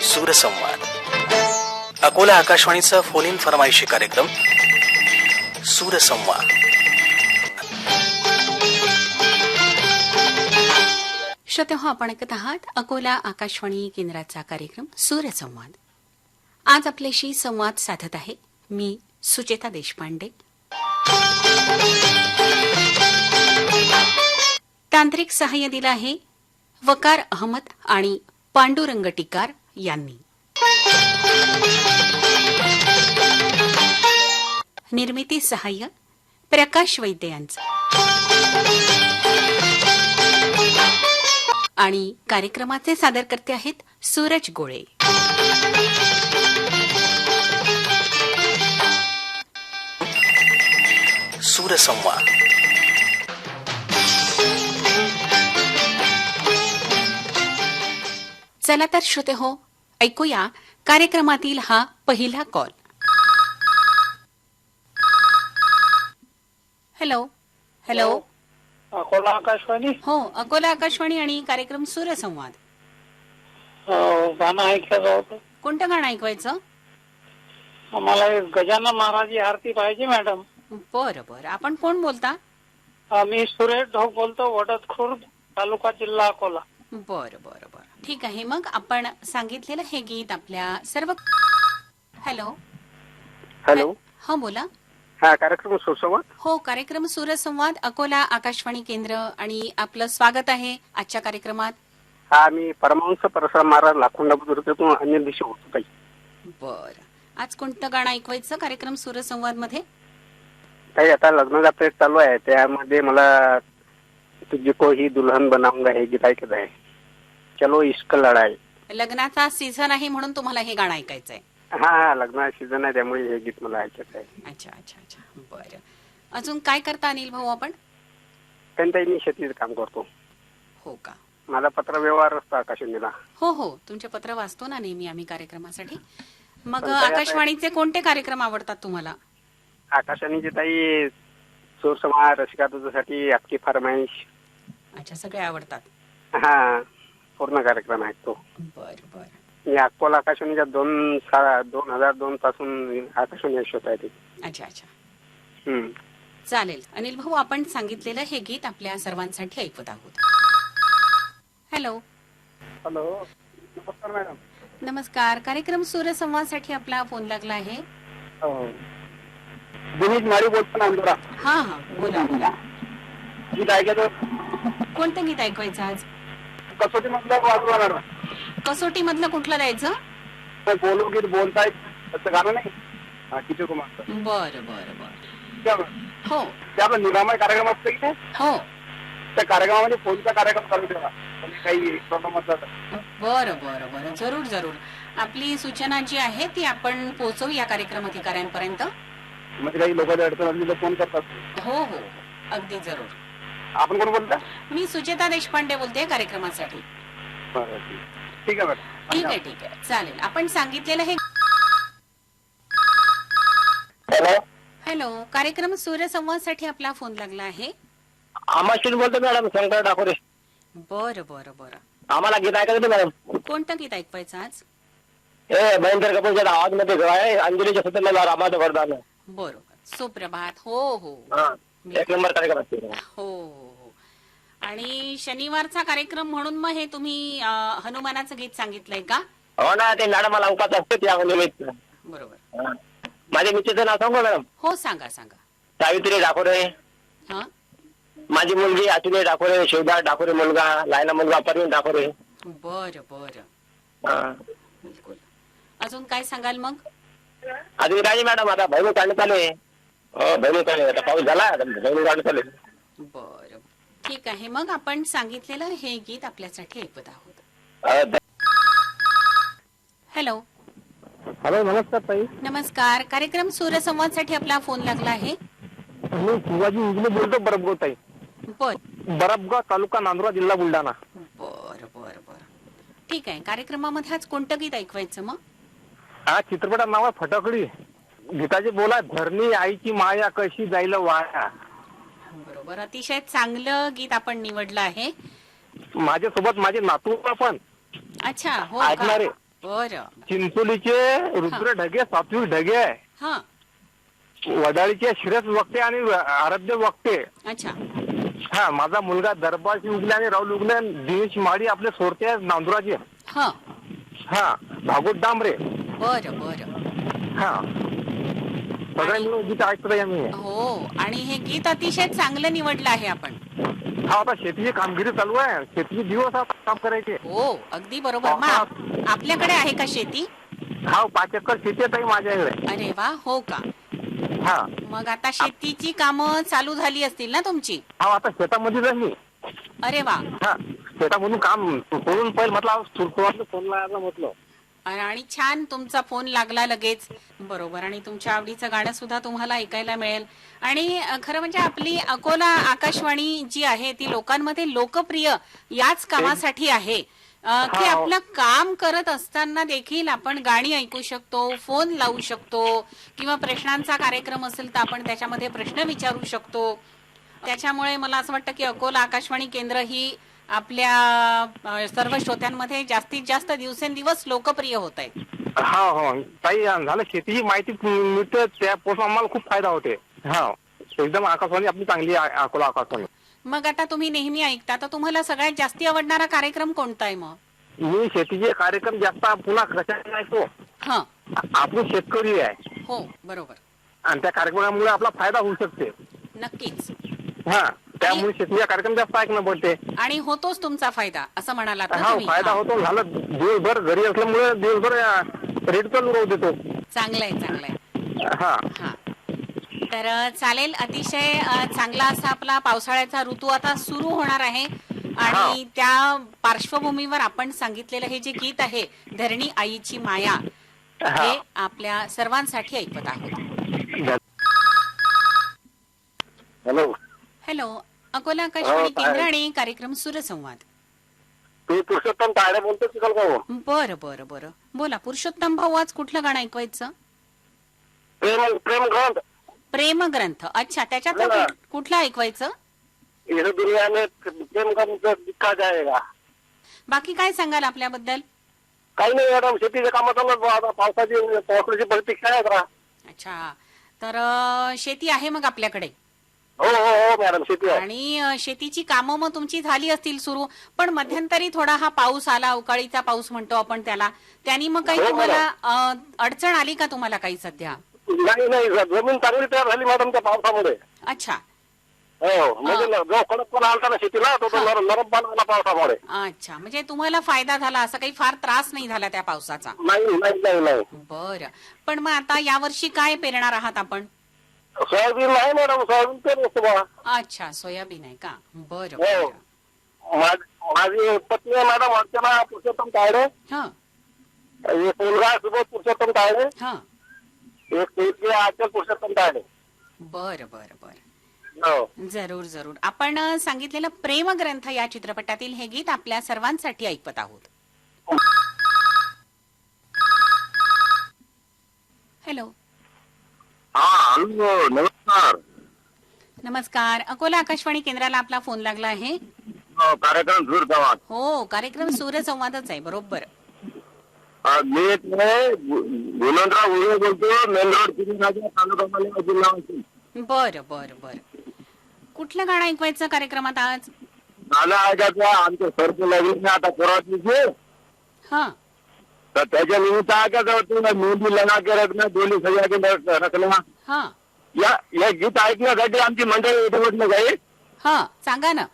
सूरसंवाद अकोला आकाशवाणीचा phone in फरमाईशी कार्यक्रम सूरसंवाद. श्रोतेहो, आपण ऐकत आहात अकोला आकाशवाणी केंद्राचा कार्यक्रम सूरसंवाद. आज आपल्याशी संवाद साधत आहे मी सुचेता देशपांडे. तांत्रिक सहाय्य दिलं आहे वकार अहमद आणि पांडुरंग टिकार यांनी. निर्मिती सहाय्य प्रकाश वैद्य यांचं. आणि कार्यक्रमाचे सादरकर्ते आहेत सूरज गोळे. सूरसंवाद. चला तर श्रोते हो, ऐकूया कार्यक्रमातील हा पहिला call. Hello. Hello. Akola Akashvani. हो, अकोला आकाशवाणी आणि कार्यक्रम सूरसंवाद. गाणं ऐकायचं होतं. कोणतं गाणं ऐकवायचं? आम्हाला एक गजानन महाराज आरती पाहिजे मॅडम. बरं बरं. आपण कोण बोलता? मी सुरेश ढोक बोलतो, वडद खुर्द, तालुका जिल्हा अकोला. बरं बरं बरं, ठीक आहे. मग आपण सांगितलेलं हे गीत आपल्या सर्व. हॅलो. हॅलो. हा, बोला. हा कार्यक्रम सुरसंवाद. हो, कार्यक्रम सूरसंवाद अकोला आकाशवाणी केंद्र आणि आपलं स्वागत आहे आजच्या कार्यक्रमात. हा मी परमहंस परशुराम महाराज लाखोंडा बुद्रुकातून अन्य दिशा होतो ताई. बरं. आज कोणतं गाणं ऐकवायचं कार्यक्रम सूरसंवाद मध्ये? ताई आता लग्नाचा प्रेट चालू आहे, त्यामध्ये मला तुझको ही दुल्हन बनाऊंगा हे गीत ऐकत आहे. चलो इश्क लढाई. लग्नाचा सीझन आहे म्हणून तुम्हाला हे गाणं ऐकायचंय? हा लग्नाचा सीझन आहे, त्यामुळे हे गीत मला ऐकत आहे. अच्छा अच्छा अच्छा. बरं. अजून काय करता अनिल भाऊ आपण? ताई मी शेतीचं काम करतो. हो का? माझा पत्र व्यवहार असतो आकाशवाणीला. हो हो, तुमचे पत्र वाचतो ना नेहमी आम्ही कार्यक्रमासाठी. मग पण ताई आकाशवाणीचे कोणते कार्यक्रम आवडतात तुम्हाला? आकाशवाणीची ताई सुरसंवाद, रसिकासाठी आपकी फरमाईश. अच्छा, सगळे आवडतात. हा पूर्ण कार्यक्रम ऐकतो. बरं बरं. मी अकोला आकाशवाणीच्या 2002 पासून आकाशवाणी श्रोत आहे. अच्छा अच्छा. चालेल अनिल भाऊ, आपण सांगितलेलं हे गीत आपल्या सर्वांसाठी ऐकत आहोत. हॅलो. हॅलो. नमस्कार मॅडम. नमस्कार. कार्यक्रम सूरसंवादसाठी आपला फोन लागला आहे. दिनेश माळी बोलतो नांदुरा. हा हा, बोला बोला. गीत ऐकायचं. कोणतं गीत ऐकवायचं आज? कसोटी मधलं वाजवा मॅडम. कसोटी मधलं कुठलं द्यायचं? बोलो गीत बोलतायत असं गाणं नाही, किशोर कुमारचं. बरं बरं बरं. हो ते आपला निरामय कार्यक्रम असतो की हो, त्या कार्यक्रमामध्ये फोनचा कार्यक्रम चालू ठेवा, काही प्रॉब्लेम असला तर. बरं बरं बरं, जरूर जरूर. आपली सूचना जी आहे ती आपण पोहोचवू या कार्यक्रम अधिकाऱ्यांपर्यंत. म्हणजे काही लोकांच्या अडचण फोन करतात. हो हो, अगदी जरूर. आपण कोण बोलता? मी सुचेता देशपांडे बोलते कार्यक्रमासाठी. ठीक आहे मॅडम. ठीक आहे ठीक आहे, चालेल. आपण सांगितलेलं हे. हॅलो. हॅलो. कार्यक्रम सूरसंवादसाठी आपला फोन लागला आहे. आम्हाला बोलतो मॅडम, शंकर ठाकरे. बरं बरं बरं. आम्हाला गीत ऐकायचं मॅडम. कोणतं गीत ऐकवायचं आज? हे महेंद्र कपूरच्या आवाज मध्ये आहे, अंजलीच्या सुतला रामाचं वरदान. बरोबर. सुप्रभात. हो हो, एक नंबर कार्यक्रम असते. हो हो. आणि शनिवारचा कार्यक्रम म्हणून मग हे तुम्ही हनुमानाचं गीत सांगितलंय का? हो ना, ते मॅडम मला उपास असते त्या निमित्त. बरोबर. माझ्या मिसेसचं नाव सांगू मॅडम? हो, सांगा सांगा. सावित्री ठाकरे. हा. माझी मुलगी अश्विनी ठाकरे, शिवदास ठाकरे मुलगा, लायना मुलगा परवीन ठाकरे. बरं बरं, हा. बिलकुल. अजून काय सांगाल मग? अजून काही मॅडम, आता भैरू काढण्यात आले. हो, भैरू काढले. आता पाऊस झाला, भैरू काढण्यात आले. बरं, ठीक आहे. मग आपण सांगितलेलं हे गीत आपल्यासाठी ऐकत आहोत. हॅलो. हॅलो. नमस्कार ताई. नमस्कार. कार्यक्रम सूरसंवादसाठी आपला फोन लागला आहे. मी शिवाजी इंजिने बोलतो, बरबगाव ताई. बरबगाव तालुका नांदुरा जिल्हा बुलढाणा. बरं बरं बरं, ठीक आहे. कार्यक्रमामध्ये आज कोणतं गीत ऐकवायचं मग? हा चित्रपटाचं नाव आहे फटाकडी. गीताची बोला, धरणी आईची माया कशी जाईल वाया. बरोबर, अतिशय चांगलं गीत आपण निवडलं आहे. माझ्यासोबत माझे नातू पण अच्छा हो ऐकणारे. बरं. चिंचोलीचे रुद्र ढगे, सात्विक ढगे आहे. हा वडाळीचे श्रेयस वक्ते आणि आराध्य वक्ते. अच्छा हा, माझा मुलगा दरबारशी उगले आणि राहुल उगले, दिनेश माडी आपले सोरते आहेत नांदुराचे. हा हा, भागवत डांबरे. बरं बरं. हा, सगळ्या मिळून गीत ऐकतो आम्ही. हो आणि हे गीत अतिशय चांगलं निवडलं आहे आपण. हा, आता शेतीची कामगिरी चालू आहे. शेतीचे दिवस आता काम करायचे. हो अगदी बरोबर. मग आपल्याकडे आहे का शेती? हा, 5 एकर शेती आहे ताई माझ्याकडे. अरे वा हो का. हा मग आता शेतीची कामं चालू झाली असतील ना तुमची? हा, आता शेतामध्येच आहे मी. अरे वा. हा, शेतामधून काम सोडून पहिले म्हटलं सुरुवातीला फोन लावायला म्हटलं. आणि छान तुमचा फोन लागला लगेच. बरोबर. आणि तुमच्या आवडीचं गाणं सुद्धा तुम्हाला ऐकायला मिळेल. आणि खरं म्हणजे आपली अकोला आकाशवाणी जी आहे ती लोकांमध्ये लोकप्रिय याच कामासाठी आहे की आपलं काम करत असताना देखील आपण गाणी ऐकू शकतो, फोन लावू शकतो किंवा प्रश्नांचा कार्यक्रम असेल तर आपण त्याच्यामध्ये प्रश्न विचारू शकतो. त्याच्यामुळे मला असं वाटतं की अकोला आकाशवाणी केंद्र ही आपल्या सर्व श्रोत्यांमध्ये जास्तीत जास्त दिवसेंदिवस लोकप्रिय होत आहे. हा हो ताई, झालं शेतीची माहिती मिळते त्यापासून आम्हाला खूप फायदा होते. हा, एकदम आकाशवाणी आपली चांगली आहे अकोला आकाशवाणी. मग आता तुम्ही नेहमी ऐकता तर तुम्हाला सगळ्यात जास्ती आवडणारा कार्यक्रम कोणता आहे मग? मी शेतीचे कार्यक्रम जास्त पुन्हा कशाने ऐकतो, हा आपण शेतकरी आहे हो बरोबर. आणि त्या कार्यक्रमामुळे आपला फायदा होऊ शकते. नक्कीच. हा, त्यामुळे शेतीचा कार्यक्रम जास्त ऐकणं पडते. आणि होतोच तुमचा फायदा असं म्हणाला हा, फायदा होतो. झालं दिवसभर घरी असल्यामुळे दिवसभर रेडिओ चालू राहू देतो. चांगलंय चांगलंय. हा हा तर चालेल. अतिशय चांगला असा आपला पावसाळ्याचा ऋतू आता सुरू होणार आहे आणि त्या पार्श्वभूमीवर आपण सांगितलेलं हे जे गीत आहे धरणी आईची माया हे आपल्या सर्वांसाठी ऐकत आहोत. हॅलो हॅलो, अकोला आकाशवाणी केंद्र आणि कार्यक्रम सूरसंवाद. तू पुरुषोत्तम तायडे बोलतो का? बरं बरं बरं बोला. पुरुषोत्तम भाऊ, आज कुठलं गाणं ऐकवायचं? प्रेम प्रेम ग्रंथ. प्रेम ग्रंथ. अच्छा, त्याच्यातलं कुठलं ऐकवायचं? इस दुनिया में प्रेम ग्रंथ लिखा जाएगा. बाकी काय सांगाल आपल्याबद्दल? काही नाही मॅडम, शेतीचे काम चालू, पावसाची प्रतीक्षा आहे जरा. अच्छा, तर शेती आहे मग आपल्याकडे? हो हो हो मॅडम, शेती आहे. आणि शेतीची कामं मग तुमची झाली असतील सुरू, पण मध्यंतरी थोडा हा पाऊस आला, अवकाळीचा पाऊस म्हणतो आपण त्याला, त्यांनी मग काही तुम्हाला अडचण आली का तुम्हाला काही सध्या? नाही नाही, जमीन चांगली तयार झाली मॅडम त्या पावसामुळे. अच्छा हो, म्हणजे जो कडकपणा आलता ना शेतीला तो नरमपणा आला पावसामुळे. अच्छा, म्हणजे तुम्हाला फायदा झाला, असं काही फार त्रास नाही झाला त्या पावसाचा? नाही नाही नाही नाही. बरं. पण मग आता यावर्षी काय पेरणार आहात आपण? सोयाबीन आहे मॅडम, सोयाबीन पेरतो तुम्हाला. अच्छा, सोयाबीन आहे का? बरं हो, बरं. माझी पत्नी आहे मॅडम अर्चना पुरुषोत्तम तायडे. हा एक मुलगा सुबोध पुरुषोत्तम तायडे, हा. एक मुलगी आचल पुरुषोत्तम तायडे. बरं बरं बरं. हो, जरूर जरूर. आपण सांगितलेलं प्रेम ग्रंथ या चित्रपटातील हे गीत आपल्या सर्वांसाठी ऐकत आहोत. हॅलो. हा हॅलो, नमस्कार. नमस्कार. अकोला आकाशवाणी केंद्राला आपला फोन लागला आहे. कार्यक्रम सूरसंवाद. हो, कार्यक्रम सूरसंवादच आहे. बरोबर. मी गुणवंतराव उळे बोलतो, मेन रोड किरीराजा, तालुका मालेगाव, जिल्हा वाशिम. बरं बरं बरं. कुठलं गाणं ऐकवायचं कार्यक्रमात आज? गाणं ऐकायचं आमच्या सरपंच लागले आता परवाची. हा तर त्याच्या निमित्त ऐकायचं होतं, मेहंदी लगा के रखना, डोली सजा के रखना. हा या गीत ऐकण्यासाठी आमची मंडळी इथे म्हटलं काही. हा सांगा ना.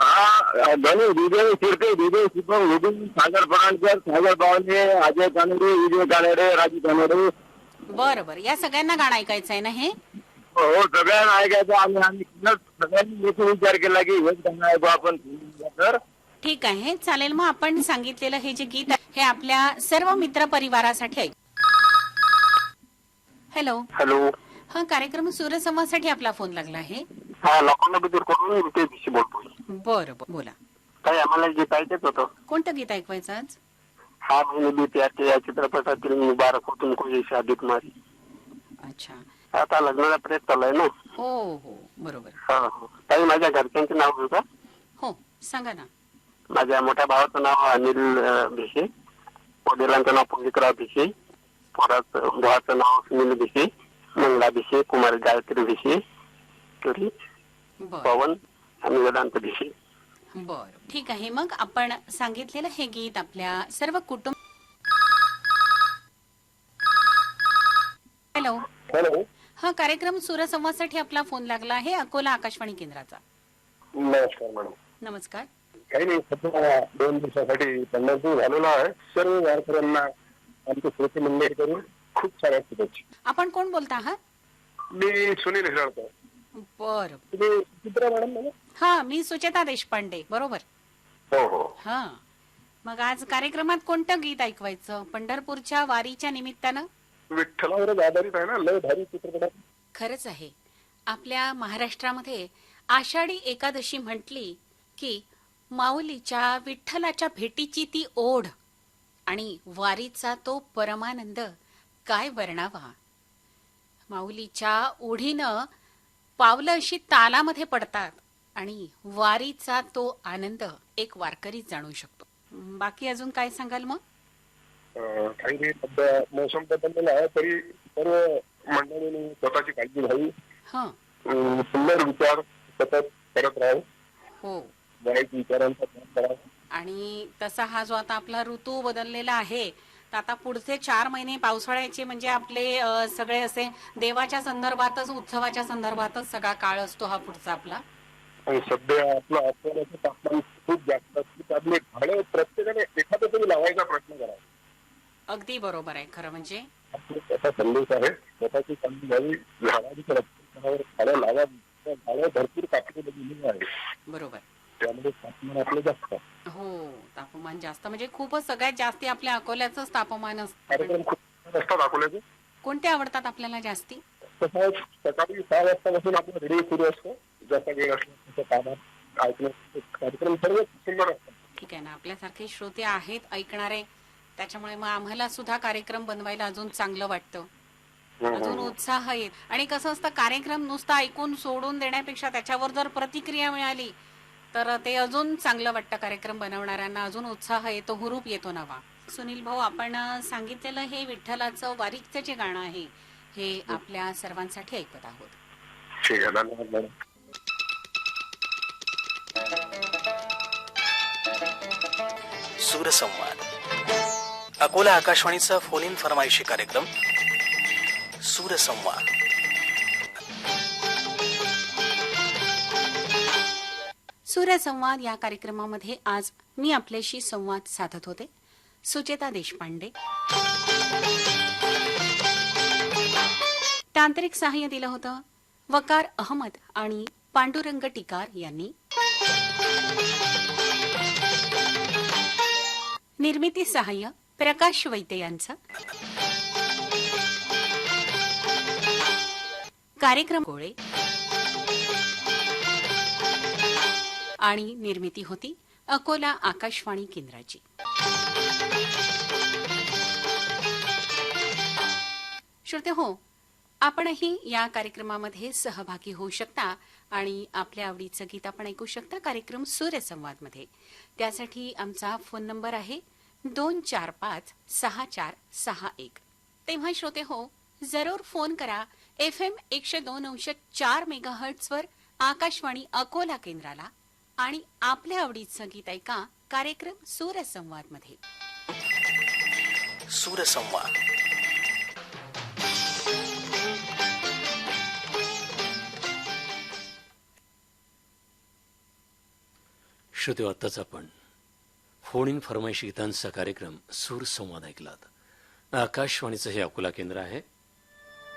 हा, धनी विजय शिरके, विजय शिपम, विजय सागर परांजकर, सागर बावणे, अजय कानडे, विजय कानडे, राजू कानडे. बरं बरं. या सगळ्यांना गाणं ऐकायचं आहे ना हे? हो, सगळ्यांना ऐकायचं. आम्ही सगळ्यांनी एक विचार केला की हेच गाणं ऐकू आपण. तर ठीक आहे, चालेल. मग आपण सांगितलेलं हे जे गीत आहे हे आपल्या सर्व मित्र परिवारासाठी ऐक. हॅलो. हॅलो. हा, कार्यक्रम सूरसंवादसाठी आपला फोन लागला आहे. हा, लोकांना दूर करून ते दिवशी बोलतो. बरं बोला. काही आम्हाला गीत ऐकायचं होतं. कोणतं गीत ऐकवायचं आज? हा महिने बीत याचे या चित्रपटातील मुबारक हो तुमको ये शादी तुम्हारी. अच्छा. आता लग्नाचा प्रयत्न चालू आहे ना. हो हो बरोबर. हो, काही माझ्या घरच्यांचे नाव घेऊ का? हो सांगा ना. माझ्या मोठ्या भावाचं नाव अनिल भिशे, वडिलांचं नाव पुंडलिकराव भिशे, परत भावाचं नाव सुनील भिशे, मंगला भिशे, कुमार गायत्री भिशे, बर पवन आणि वेदांत भिशे. बर ठीक आहे. मग आपण सांगितलेलं हे गीत आपल्या सर्व कुटुंब. हॅलो, हॅलो, हा कार्यक्रम सूरसंवादसाठी आपला फोन लागला आहे अकोला आकाशवाणी केंद्राचा. नमस्कार मॅडम. नमस्कार. काही नाही, सध्या 2 दिवसासाठी पंढरपूर झालेला आहे. सर्व वारकऱ्यांना आमचे श्रोते मंडळी करून खूप साऱ्या शुभेच्छा. आपण कोण बोलता आहात? मी सुनील हिराळकर. बर, तुम्ही चित्रा मॅडम ना? हा मी सुचेता देशपांडे. बरोबर. हो हो. हा, मग आज कार्यक्रमात कोणतं गीत ऐकवायचं? पंढरपूरच्या वारीच्या निमित्तानं. विठ्ठलावरच आधारित आहे ना, लय भारी चित्रपटात. खरंच आहे. आपल्या महाराष्ट्रामध्ये आषाढी एकादशी म्हटली की माऊलीच्या विठ्ठलाच्या भेटीची ती ओढ आणि वारीचा तो परमानंद काय वर्णावा. माऊलीच्या ओढीनं पावलं अशी तालामध्ये पडतात आणि वारीचा तो आनंद एक वारकरी जाणू शकतो. बाकी अजून काय सांगाल मग? काही नाही, सध्या मोसम बदललेला आहे तरी सर्व मंडळींनी स्वतःची काळजी घ्यावी. हा, सुंदर विचार सतत करत राहू. हो. वाईट विचारांचा त्याग करावा. आणि तसा हा जो आता आपला ऋतू बदललेला आहे, तर आता पुढचे 4 महिने पावसाळ्याचे म्हणजे आपले सगळे असे देवाच्या संदर्भातच, उत्सवाच्या संदर्भातच सगळा काळ असतो हा पुढचा आपला. आणि सध्या आपलं अकोल्याचं तापमान खूप जास्त असते, त्यातले झाडं प्रत्येकाने एखादं तरी लावायचा प्रयत्न करावा. अगदी बरोबर आहे. खरं म्हणजे त्याचा संदेश आहे, स्वतःची काळजी घ्यावी, झाडांचं रक्षण करावं, झाडं लावावी. झाडं भरपूर कापलेली गेलेली आहे, बरोबर. त्यामुळे तापमान आपलं जास्त आहे. हो, तापमान जास्त म्हणजे खूपच सगळ्यात जास्ती आपल्या अकोल्याचंच तापमान असतं. कार्यक्रम खूप छान असतात अकोल्याचे. कोणते आवडतात आपल्याला जास्ती? तसं सकाळी 6 वाजतापासून आपला रेडिओ सुरू असतो. जसा वेळ असतो तसं कामात ऐकण्याचे कार्यक्रम सर्व सुंदर असतात. ठीक आहे ना, आपल्यासारखे श्रोते आहेत ऐकणारे, त्याच्यामुळे मग आम्हाला सुद्धा कार्यक्रम बनवायला अजून चांगलं वाटतं, अजून उत्साह येत. आणि कसं असतं, कार्यक्रम नुसता ऐकून सोडून देण्यापेक्षा त्याच्यावर जर प्रतिक्रिया मिळाली तर ते अजून चांगलं वाटतं. कार्यक्रम बनवणाऱ्यांना अजून उत्साह येतो, हुरूप येतो नवा. सुनील भाऊ, आपण सांगितलेलं हे विठ्ठलाचं वारीचं जे गाणं आहे हे आपल्या सर्वांसाठी ऐकत आहोत. ठीक आहे, धन्यवाद मॅडम. सूरसंवाद अकोला आकाशवाणीचा फोन इन फरमाईशी कार्यक्रम सूरसंवाद. सूरसंवाद या कार्यक्रमामध्ये आज मी आपल्याशी संवाद साधत होते, सुचेता देशपांडे. तांत्रिक सहाय्य दिलं होतं वकार अहमद आणि पांडुरंग टिकार यांनी. निर्मिती सहाय्य प्रकाश वैद्य यांचं. कार्यक्रम गोळे आणि निर्मिती होती अकोला आकाशवाणी केंद्राची. श्रोते हो, आपणही या कार्यक्रमामध्ये सहभागी होऊ शकता आणि आपल्या आवडीचं गीत आपण ऐकू शकता कार्यक्रम सूर्यसंवादमध्ये. त्यासाठी आमचा फोन नंबर आहे 245-6461. तेव्हा श्रोते हो, जरूर फोन करा FM 102.4 मेगाहर्ट्झवर आकाशवाणी अकोला केंद्राला आणि आपल्या आवडीचं गीत ऐका कार्यक्रम सूरसंवादमध्ये. सूरसंवाद श्रोते, आत्ताच आपण फोन इन फरमाईशी गीतांचा कार्यक्रम सूर संवाद ऐकलात. आकाशवाणीचं हे अकोला केंद्र आहे.